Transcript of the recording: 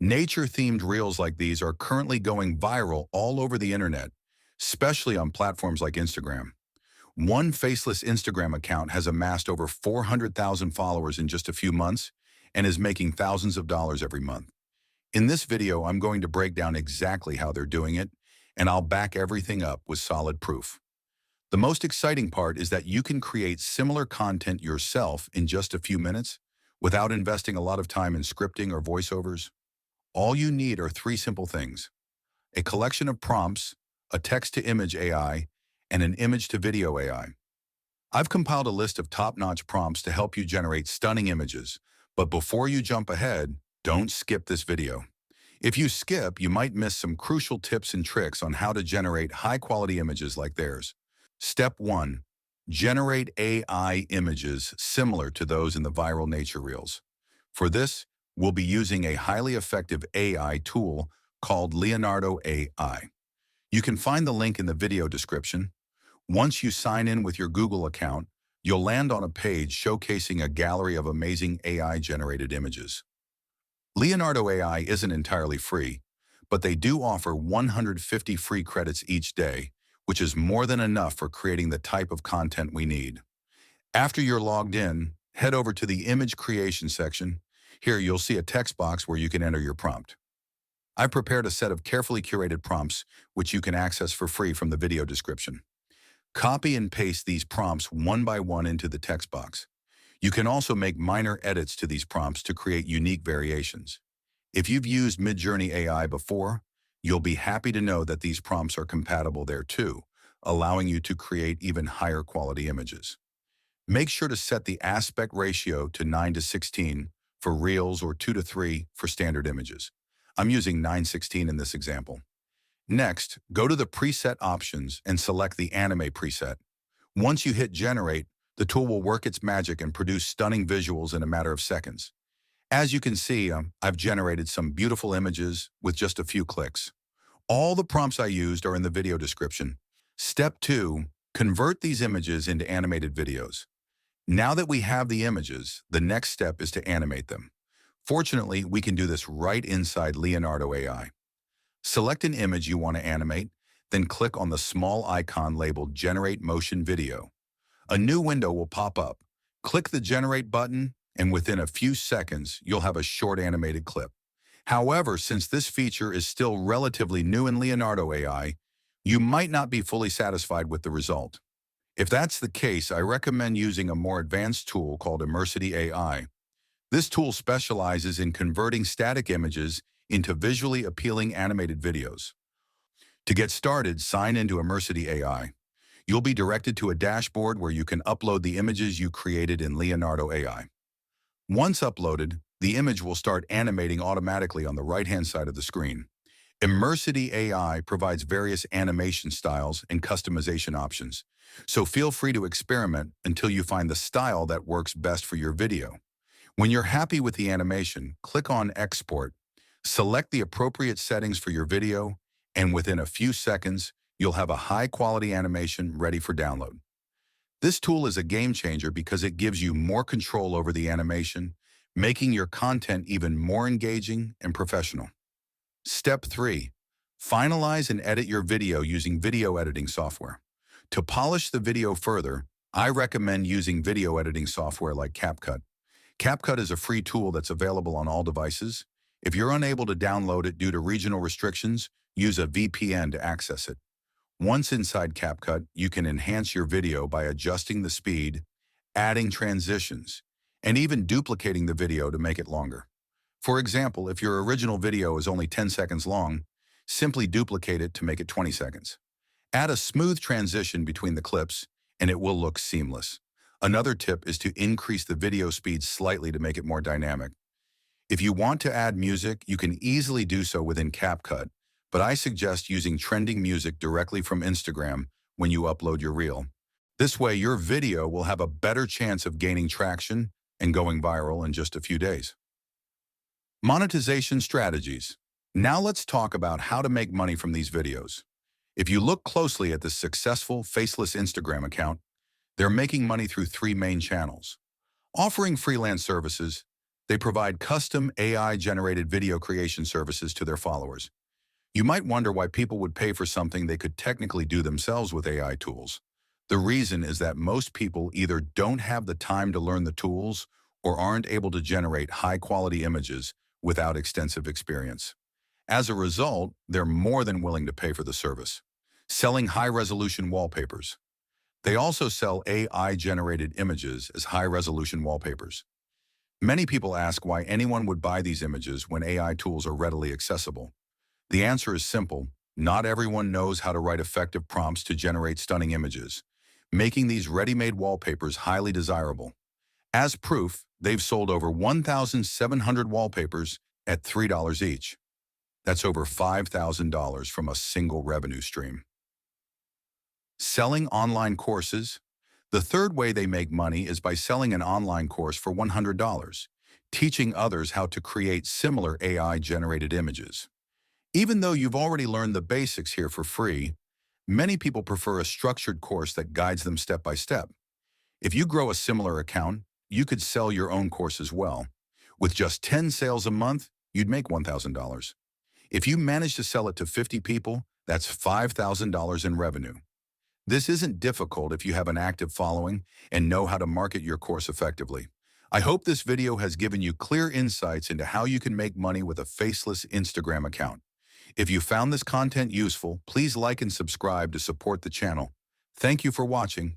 Nature-themed reels like these are currently going viral all over the internet, especially on platforms like Instagram. One faceless Instagram account has amassed over 400,000 followers in just a few months and is making thousands of dollars every month. In this video, I'm going to break down exactly how they're doing it, and I'll back everything up with solid proof. The most exciting part is that you can create similar content yourself in just a few minutes without investing a lot of time in scripting or voiceovers. All you need are three simple things: a collection of prompts, a text-to-image AI, and an image-to-video AI. I've compiled a list of top-notch prompts to help you generate stunning images, but before you jump ahead, don't skip this video. If you skip, you might miss some crucial tips and tricks on how to generate high-quality images like theirs. Step 1. Generate AI images similar to those in the viral nature reels. For this, we'll be using a highly effective AI tool called Leonardo AI. You can find the link in the video description. Once you sign in with your Google account, you'll land on a page showcasing a gallery of amazing AI-generated images. Leonardo AI isn't entirely free, but they do offer 150 free credits each day, which is more than enough for creating the type of content we need. After you're logged in, head over to the image creation section. Here you'll see a text box where you can enter your prompt. I've prepared a set of carefully curated prompts, which you can access for free from the video description. Copy and paste these prompts one by one into the text box. You can also make minor edits to these prompts to create unique variations. If you've used Midjourney AI before, you'll be happy to know that these prompts are compatible there too, allowing you to create even higher quality images. Make sure to set the aspect ratio to 9:16 for Reels or 2:3 for standard images. I'm using 9:16 in this example. Next, go to the preset options and select the Animate preset. Once you hit Generate, the tool will work its magic and produce stunning visuals in a matter of seconds. As you can see, I've generated some beautiful images with just a few clicks. All the prompts I used are in the video description. Step 2, convert these images into animated videos. Now that we have the images, the next step is to animate them. Fortunately, we can do this right inside Leonardo AI. Select an image you want to animate, then click on the small icon labeled Generate Motion Video. A new window will pop up. Click the Generate button, and within a few seconds, you'll have a short animated clip. However, since this feature is still relatively new in Leonardo AI, you might not be fully satisfied with the result. If that's the case, I recommend using a more advanced tool called Immersity AI. This tool specializes in converting static images into visually appealing animated videos. To get started, sign into Immersity AI. You'll be directed to a dashboard where you can upload the images you created in Leonardo AI. Once uploaded, the image will start animating automatically on the right-hand side of the screen. Immersity AI provides various animation styles and customization options, so feel free to experiment until you find the style that works best for your video. When you're happy with the animation, click on Export, select the appropriate settings for your video, and within a few seconds, you'll have a high-quality animation ready for download. This tool is a game changer because it gives you more control over the animation, making your content even more engaging and professional. Step 3. Finalize and edit your video using video editing software. To polish the video further, I recommend using video editing software like CapCut. CapCut is a free tool that's available on all devices. If you're unable to download it due to regional restrictions, use a VPN to access it. Once inside CapCut, you can enhance your video by adjusting the speed, adding transitions, and even duplicating the video to make it longer. For example, if your original video is only 10 seconds long, simply duplicate it to make it 20 seconds. Add a smooth transition between the clips, and it will look seamless. Another tip is to increase the video speed slightly to make it more dynamic. If you want to add music, you can easily do so within CapCut, but I suggest using trending music directly from Instagram when you upload your reel. This way, your video will have a better chance of gaining traction and going viral in just a few days. Monetization strategies. Now let's talk about how to make money from these videos. If you look closely at this successful faceless Instagram account, they're making money through three main channels: offering freelance services, They provide custom AI-generated video creation services to their followers. You might wonder why people would pay for something they could technically do themselves with AI tools. The reason is that most people either don't have the time to learn the tools or aren't able to generate high-quality images without extensive experience. As a result, they're more than willing to pay for the service. Selling high-resolution wallpapers. They also sell AI-generated images as high-resolution wallpapers. Many people ask why anyone would buy these images when AI tools are readily accessible. The answer is simple. Not everyone knows how to write effective prompts to generate stunning images, making these ready-made wallpapers highly desirable. As proof, they've sold over 1,700 wallpapers at $3 each. That's over $5,000 from a single revenue stream. Selling online courses. The third way they make money is by selling an online course for $100, teaching others how to create similar AI-generated images. Even though you've already learned the basics here for free, many people prefer a structured course that guides them step by step. If you grow a similar account, you could sell your own course as well. With just 10 sales a month, you'd make $1,000. If you manage to sell it to 50 people, that's $5,000 in revenue. This isn't difficult if you have an active following and know how to market your course effectively. I hope this video has given you clear insights into how you can make money with a faceless Instagram account. If you found this content useful, please like and subscribe to support the channel. Thank you for watching.